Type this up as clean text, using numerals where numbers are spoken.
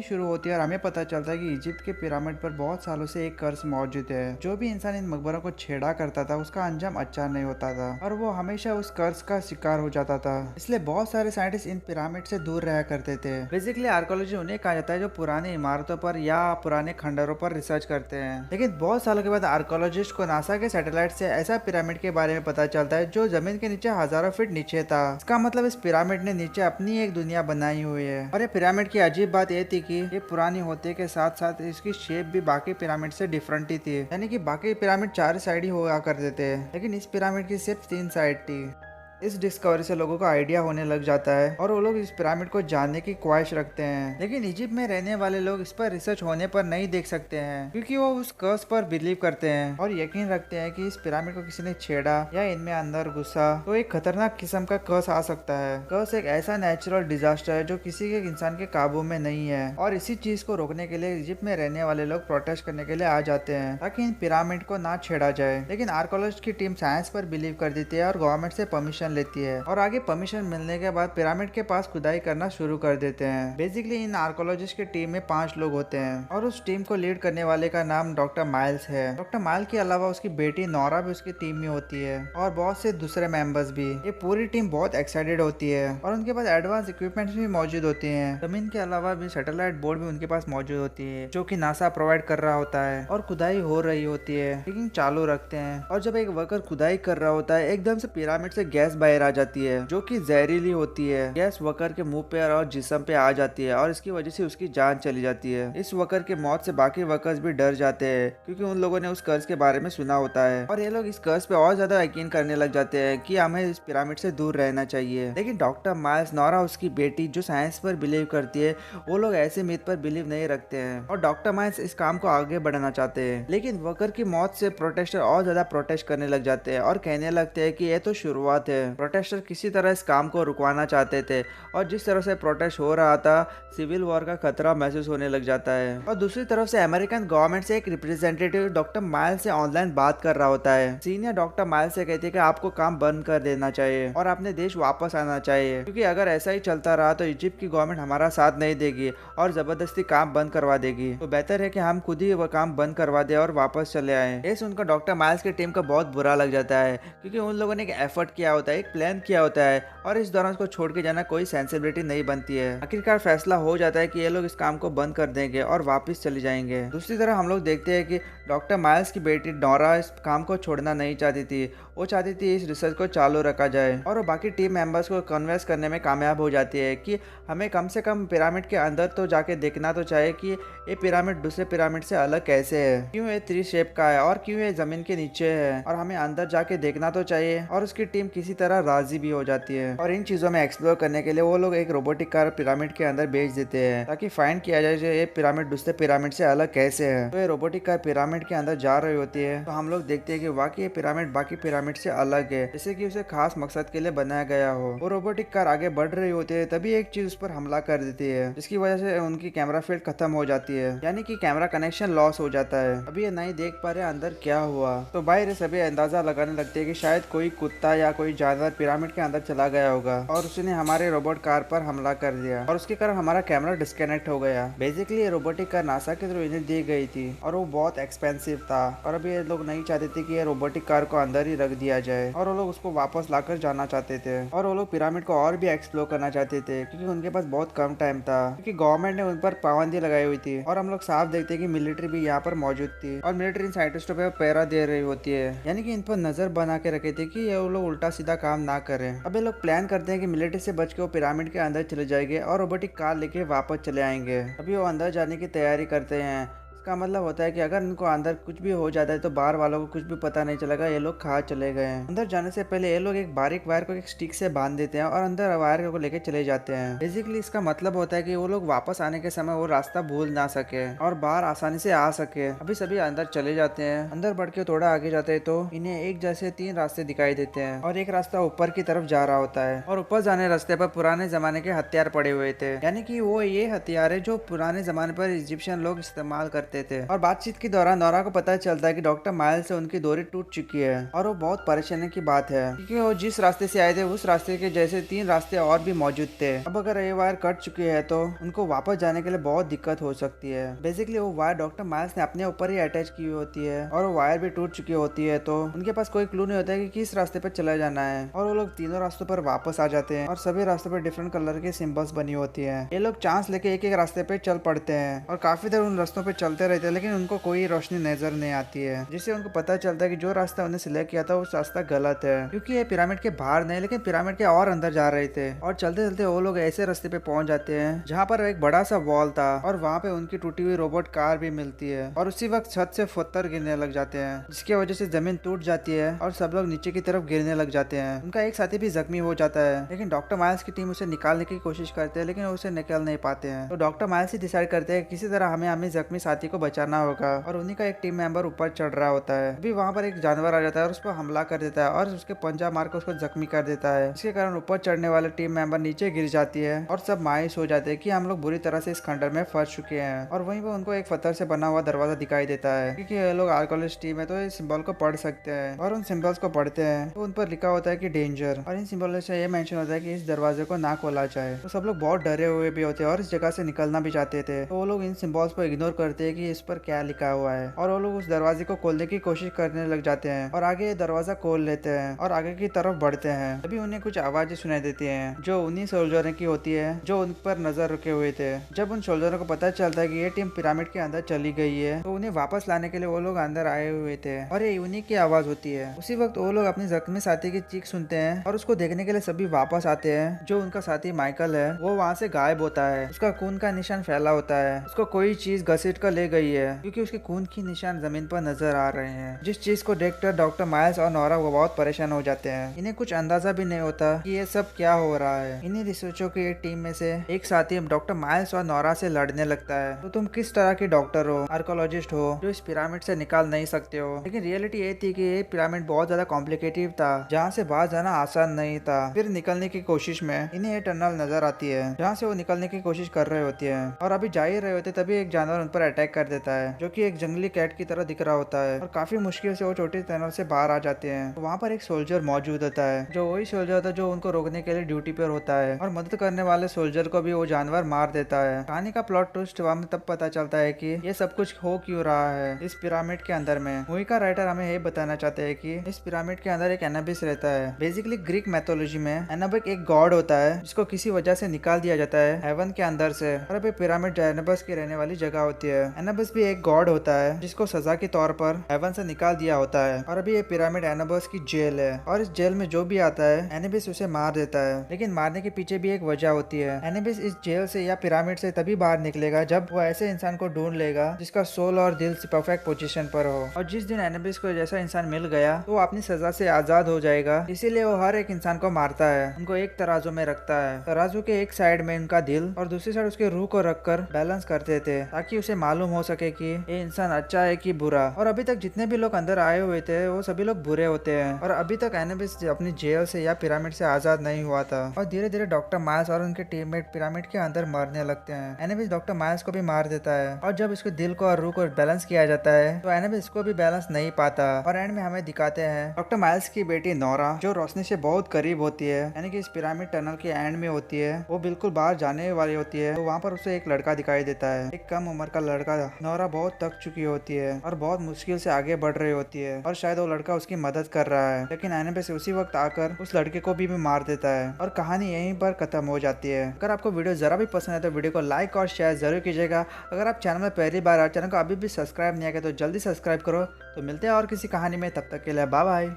शुरू होती है और हमें पता चलता है कि इजिप्ट के पिरामिड पर बहुत सालों से एक कर्ज मौजूद है। जो भी इंसान इन मकबरों को छेड़ा करता था उसका अंजाम अच्छा नहीं होता था और वो हमेशा उस कर्ज का शिकार हो जाता था। इसलिए बहुत सारे साइंटिस्ट इन पिरामिड से दूर रहा करते थे। बेसिकली आर्कोलॉजी उन्हें कहा जाता है जो पुरानी इमारतों पर या पुराने खंडरों पर रिसर्च करते हैं। लेकिन बहुत सालों के बाद आर्कोलॉजिस्ट को नासा के सैटेलाइट से ऐसा पिरामिड के बारे में पता चलता है जो जमीन के नीचे हजारों फीट नीचे था। इसका मतलब इस पिरामिड ने नीचे अपनी एक दुनिया बनाई हुई है। और ये पिरामिड की अजीब बात ये थी कि ये पुरानी होते के साथ साथ इसकी शेप भी बाकी पिरामिड से डिफरेंट ही थी। यानी कि बाकी पिरामिड 4 साइड ही हुआ करते थे लेकिन इस पिरामिड की सिर्फ 3 साइड थी। इस डिस्कवरी से लोगों को आइडिया होने लग जाता है और वो लोग इस पिरामिड को जानने की ख्वाहिश रखते हैं। लेकिन इजिप्ट में रहने वाले लोग इस पर रिसर्च होने पर नहीं देख सकते हैं क्योंकि वो उस कर्स पर बिलीव करते हैं और यकीन रखते हैं कि इस पिरामिड को किसी ने छेड़ा या इनमें अंदर घुसा तो एक खतरनाक किस्म का कर्स आ सकता है। कर्स एक ऐसा नेचुरल डिजास्टर है जो किसी के इंसान के काबू में नहीं है और इसी चीज को रोकने के लिए इजिप्ट में रहने वाले लोग प्रोटेस्ट करने के लिए आ जाते हैं ताकि इन पिरामिड को ना छेड़ा जाए। लेकिन आर्कोलॉजिस्ट की टीम साइंस पर बिलीव कर देती है और गवर्नमेंट से परमिशन लेती है और आगे परमिशन मिलने के बाद पिरामिड के पास खुदाई करना शुरू कर देते हैं। बेसिकली इन आर्कोलॉजिस्ट की टीम में 5 लोग होते हैं और उस टीम को लीड करने वाले का नाम डॉक्टर माइल्स है। डॉक्टर माइल्स के अलावा उसकी बेटी नोरा भी उसकी टीम में होती है और बहुत से दूसरे मेंबर्स भी। ये पूरी टीम बहुत एक्साइटेड होती है और उनके पास एडवांस इक्विपमेंट्स भी मौजूद होती हैं। जमीन के अलावा भी सैटेलाइट बोर्ड भी उनके पास मौजूद होती है जो कि नासा प्रोवाइड कर रहा होता है और खुदाई हो रही होती है लेकिन चालू रखते हैं। और जब एक वर्कर खुदाई कर रहा होता है एकदम से पिरामिड से गैस बाहर आ जाती है जो कि जहरीली होती है। गैस वर्कर के मुंह पे और जिस्म पे आ जाती है और इसकी वजह से उसकी जान चली जाती है। इस वर्कर के मौत से बाकी वर्कर्स भी डर जाते हैं क्योंकि उन लोगों ने उस कर्ज के बारे में सुना होता है और ये लोग इस कर्ज पे और ज्यादा यकीन करने लग जाते हैं कि हमें इस पिरामिड से दूर रहना चाहिए। लेकिन डॉक्टर माइल्स, नोरा उसकी बेटी जो साइंस पर बिलीव करती है, वो लोग ऐसे मिथ पर बिलीव नहीं रखते हैं और डॉक्टर माइल्स इस काम को आगे बढ़ाना चाहते हैं। लेकिन वर्कर की मौत से प्रोटेस्टर और ज्यादा प्रोटेस्ट करने लग जाते हैं और कहने लगते हैं कि ये तो शुरुआत है। प्रोटेस्टर किसी तरह इस काम को रुकवाना चाहते थे और जिस तरह से प्रोटेस्ट हो रहा था सिविल वॉर का खतरा महसूस होने लग जाता है। और दूसरी तरफ से अमेरिकन गवर्नमेंट से एक रिप्रेजेंटेटिव डॉक्टर माइल्स से ऑनलाइन बात कर रहा होता है। सीनियर डॉक्टर माइल्स से कहते हैं कि आपको काम बंद कर देना चाहिए और अपने देश वापस आना चाहिए क्योंकि अगर ऐसा ही चलता रहा तो इजिप्ट की गवर्नमेंट हमारा साथ नहीं देगी और जबरदस्ती काम बंद करवा देगी। तो बेहतर है कि हम खुद ही वो काम बंद करवा दे और वापस चले आए। ये सुनकर डॉक्टर माइल्स की टीम का बहुत बुरा लग जाता है क्योंकि उन लोगों ने एक एफर्ट किया होता है, एक प्लान किया होता है और इस दौरान उसको छोड़ के जाना कोई सेंसिबिलिटी नहीं बनती है। आखिरकार फैसला हो जाता है कि ये लोग इस काम को बंद कर देंगे और वापस चले जाएंगे। दूसरी तरफ हम लोग देखते हैं कि डॉक्टर माइल्स की बेटी नोरा इस काम को छोड़ना नहीं चाहती थी। वो चाहती थी इस रिसर्च को चालू रखा जाए और वो बाकी टीम मेंबर्स को कन्विंस करने में कामयाब हो जाती है कि हमें कम से कम पिरामिड के अंदर तो जाके देखना तो चाहिए कि ये पिरामिड दूसरे पिरामिड से अलग कैसे है, क्यों ये 3 शेप का है और क्यों ये जमीन के नीचे है और हमें अंदर जाके देखना तो चाहिए। और उसकी टीम किसी तरह राजी भी हो जाती है और इन चीजों में एक्सप्लोर करने के लिए वो लोग एक रोबोटिक कार पिरामिड के अंदर भेज देते हैं ताकि फाइंड किया जाए ये पिरामिड दूसरे पिरामिड से अलग कैसे है। तो ये रोबोटिक कार पिरामिड के अंदर जा रही होती है तो हम लोग देखते हैं कि वाकई ये पिरामिड बाकी पिरामिड से अलग है, जैसे कि उसे खास मकसद के लिए बनाया गया हो। वो रोबोटिक कार आगे बढ़ रही होती है तभी एक चीज उस पर हमला कर देती है जिसकी वजह से उनकी कैमरा फील्ड खत्म हो जाती है, यानी कि कैमरा कनेक्शन लॉस हो जाता है। अभी ये नहीं देख पा रहे अंदर क्या हुआ तो बाहर सभी अंदाजा लगाने लगते हैं कि शायद कोई कुत्ता या कोई जानवर पिरामिड के अंदर चला गया होगा और उसने हमारे रोबोट कार पर हमला कर दिया और उसके कारण हमारा कैमरा डिस्कनेक्ट हो गया। बेसिकली ये रोबोटिक कार नासा के थ्रू इन्हें दी गई थी और वो बहुत एक्सपेंसिव था और अभी ये लोग नहीं चाहते थे कि ये रोबोटिक कार को अंदर ही रख दिया जाए और वो लोग उसको वापस लाकर जाना चाहते थे और वो लोग पिरामिड को और भी एक्सप्लोर करना चाहते थे क्योंकि उनके पास बहुत कम टाइम था क्योंकि गवर्नमेंट ने उन पर पाबंदी लगाई हुई थी। और हम लोग साफ देखते हैं कि मिलिट्री भी यहाँ पर मौजूद थी और मिलिट्री साइंटिस्टों पे पहरा दे रही होती है, यानी कि इन पर नजर बना के रखे थे कि ये लोग उल्टा सीधा काम ना करें। अब ये लोग प्लान करते हैं कि मिलिट्री से बच के वो पिरामिड के अंदर चले जाएंगे और रोबोटिक कार लेके वापस चले आएंगे। अभी वो अंदर जाने की तैयारी करते हैं। इसका मतलब होता है कि अगर इनको अंदर कुछ भी हो जाता है तो बाहर वालों को कुछ भी पता नहीं चलेगा ये लोग कहाँ चले गए हैं। अंदर जाने से पहले ये लोग एक बारीक वायर को एक स्टिक से बांध देते हैं और अंदर वायर को लेके चले जाते हैं। बेसिकली इसका मतलब होता है कि वो लोग वापस आने के समय वो रास्ता भूल ना सके और बाहर आसानी से आ सके। अभी सभी अंदर चले जाते हैं। अंदर बढ़ के थोड़ा आगे जाते हैं तो इन्हें एक जैसे 3 रास्ते दिखाई देते हैं और एक रास्ता ऊपर की तरफ जा रहा होता है और ऊपर जाने रास्ते पर पुराने जमाने के हथियार पड़े हुए थे, यानी कि वो ये हथियार है जो पुराने जमाने पर इजिप्शियन लोग इस्तेमाल करते करते थे। और बातचीत के दौरान नोरा को पता चलता है कि डॉक्टर माइल्स से उनकी दूरी टूट चुकी है और वो बहुत परेशानी की बात है, क्योंकि वो जिस रास्ते से आए थे उस रास्ते के जैसे 3 रास्ते और भी मौजूद थे। अब अगर ये वायर कट चुकी है तो उनको वापस जाने के लिए बहुत दिक्कत हो सकती है। बेसिकली वो वायर डॉक्टर माइल्स ने अपने ऊपर ही अटैच की हुई होती है और वो वायर भी टूट चुकी होती है, तो उनके पास कोई क्लू नहीं होता है कि किस रास्ते पर चला जाना है। और वो लोग तीनों रास्तों पर वापस आ जाते हैं और सभी रास्तों पर डिफरेंट कलर के सिंबल्स बनी होती है। ये लोग चांस लेके एक एक रास्ते पे चल पड़ते हैं और काफी देर उन रास्तों पे चलते रहते हैं, लेकिन उनको कोई रोशनी नजर नहीं आती है, जिससे उनको पता चलता है कि जो रास्ता उन्हें सिलेक्ट किया था उस रास्ता गलत है, क्योंकि ये पिरामिड के बाहर नहीं लेकिन पिरामिड के और अंदर जा रहे थे। और चलते चलते वो लोग ऐसे रास्ते पे पहुंच जाते हैं जहाँ पर एक बड़ा सा वॉल था और वहाँ पे उनकी टूटी हुई रोबोट कार भी मिलती है। और उसी वक्त छत से पत्थर गिरने लग जाते हैं, जिसकी वजह से जमीन टूट जाती है और सब लोग नीचे की तरफ गिरने लग जाते हैं। उनका एक साथी भी जख्मी हो जाता है, लेकिन डॉक्टर माइल्स की टीम उसे निकालने की कोशिश करते हैं, लेकिन उसे निकाल नहीं पाते हैं। तो डॉक्टर माइल्स ही डिसाइड करते हैं किसी तरह हमें हमें जख्मी साथी को बचाना होगा और उन्हीं का एक टीम मेंबर ऊपर चढ़ रहा होता है। अभी वहाँ पर एक जानवर आ जाता है और उस पर हमला कर देता है और उसके पंजा मार कर उसको जख्मी कर देता है। इसके कारण ऊपर चढ़ने वाले टीम मेंबर नीचे गिर जाती है और सब मायूस हो जाते हैं कि हम लोग बुरी तरह से इस खंडर में फंस चुके हैं। और वहीं पर उनको एक पत्थर से बना हुआ दरवाजा दिखाई देता है, क्योंकि ये लोग आर्कोलॉजिस्ट टीम है तो इस सिंबल को पढ़ सकते हैं। और उन सिंबल्स को पढ़ते हैं तो उन पर लिखा होता है कि डेंजर, और इन सिंबल से ये मेंशन होता है कि इस दरवाजे को ना खोला जाए। तो सब लोग बहुत डरे हुए भी होते हैं और इस जगह से निकलना भी चाहते थे। तो वो लोग इन सिंबल्स को इग्नोर करते हैं कि इस पर क्या लिखा हुआ है और वो लोग उस दरवाजे को खोलने की कोशिश करने लग जाते हैं और आगे दरवाजा खोल लेते हैं और आगे की तरफ बढ़ते हैं। तभी उन्हें कुछ आवाजें सुनाई देती हैं जो उन्हीं सोल्जरों की होती है जो उन पर नजर रखे हुए थे। जब उन सोल्जरों को पता चलता है कि ये टीम पिरामिड के अंदर चली गई है तो उन्हें वापस लाने के लिए वो लोग अंदर आए हुए थे और ये उन्हीं की आवाज होती है। उसी वक्त वो लोग अपने जख्मी साथी की चीख सुनते हैं और उसको देखने के लिए सभी वापस आते हैं। जो उनका साथी माइकल है वो वहाँ से गायब होता है, उसका खून का निशान फैला होता है, उसको कोई चीज घसीट कर ले गई है क्योंकि उसके खून की निशान जमीन पर नजर आ रहे हैं। जिस चीज को देखकर डॉक्टर माइल्स और नोरा वो बहुत परेशान हो जाते हैं। इन्हें कुछ अंदाजा भी नहीं होता कि ये सब क्या हो रहा है। इन्हीं रिसर्चों की एक टीम में से एक साथी डॉक्टर माइल्स और नोरा से लड़ने लगता है। तो तुम किस तरह के डॉक्टर हो, आर्कोलॉजिस्ट हो, जो इस पिरामिड से निकाल नहीं सकते हो। लेकिन रियलिटी ये थी कि ये पिरामिड बहुत ज्यादा कॉम्प्लिकेटेड था, जहाँ से बाहर जाना आसान नहीं था। फिर निकलने की कोशिश में इन्हें ये टनल नजर आती है जहाँ से वो निकलने की कोशिश कर रहे होती है और अभी जा ही रहे होते तभी एक जानवर उन पर अटैक कर देता है, जो कि एक जंगली कैट की तरह दिख रहा होता है और काफी मुश्किल से वो छोटी टनल से बाहर आ जाते हैं। तो वहाँ पर एक सोल्जर मौजूद होता है, जो वही सोल्जर होता है जो उनको रोकने के लिए ड्यूटी पर होता है और मदद करने वाले सोल्जर को भी वो जानवर मार देता है। कहानी का प्लॉट ट्विस्ट हमें तब पता चलता है कि ये सब कुछ हो क्यों रहा है इस पिरामिड के अंदर में। मूवी का राइटर हमें ये बताना चाहते हैं कि इस पिरामिड के अंदर एक एनाबिस रहता है। बेसिकली ग्रीक मैथोलॉजी में एनाबिस एक गॉड होता है जिसको किसी वजह से निकाल दिया जाता है हेवन के अंदर से, और अभी पिरामिड एनाबिस की रहने वाली जगह होती है। एनाबिस भी एक गॉड होता है जिसको सजा के तौर पर हेवन से निकाल दिया होता है और अभी ये पिरामिड एनाबिस की जेल है और इस जेल में जो भी आता है एनाबिस उसे मार देता है। लेकिन मारने के पीछे भी एक वजह होती है। एनाबिस इस जेल से या पिरामिड से तभी बाहर निकलेगा जब वो ऐसे इंसान को ढूंढ लेगा जिसका सोल और दिल परफेक्ट पोजीशन पर हो। और जिस दिन एनाबिस को जैसा इंसान मिल गया तो वो अपनी सजा से आजाद हो जाएगा। इसीलिए वो हर एक इंसान को मारता है, उनको एक तराजू में रखता है। तराजू के एक साइड में उनका दिल और दूसरी साइड उसके रूह को रखकर बैलेंस करते थे ताकि उसे मालूम हो सके कि ये इंसान अच्छा है कि बुरा। और अभी तक जितने भी लोग अंदर आए हुए थे वो सभी लोग बुरे होते हैं और अभी तक एनाबिस अपनी जेल से या पिरामिड से आजाद नहीं हुआ था। और धीरे धीरे डॉक्टर माइल्स और उनके टीममेट पिरामिड के अंदर मरने लगते हैं। एनाबिस डॉक्टर माइल्स को भी मार देता है और जब इसके दिल को और रूह को बैलेंस किया जाता है तो एनाबिस को भी बैलेंस नहीं पाता। और एंड में हमें दिखाते हैं डॉक्टर माइल्स की बेटी नोरा जो रोशनी से बहुत करीब होती है, यानी कि इस पिरामिड टनल के एंड में होती है। वो बिल्कुल बाहर जाने वाली होती है तो वहाँ पर उसे एक लड़का दिखाई देता है, एक कम उम्र का लड़का। नोरा बहुत थक चुकी होती है और बहुत मुश्किल से आगे बढ़ रही होती है और शायद वो लड़का उसकी मदद कर रहा है, लेकिन एनाबिस उसी वक्त आकर उस लड़के को भी मार देता है और कहानी यहीं पर खत्म हो जाती है। अगर आपको वीडियो जरा भी पसंद है तो वीडियो को लाइक और शेयर जरूर कीजिएगा। अगर आप चैनल में पहली बार आए, चैनल को अभी भी सब्सक्राइब नहीं किया तो जल्दी सब्सक्राइब करो। तो मिलते हैं और किसी कहानी में, तब तक के लिए बाय बाय।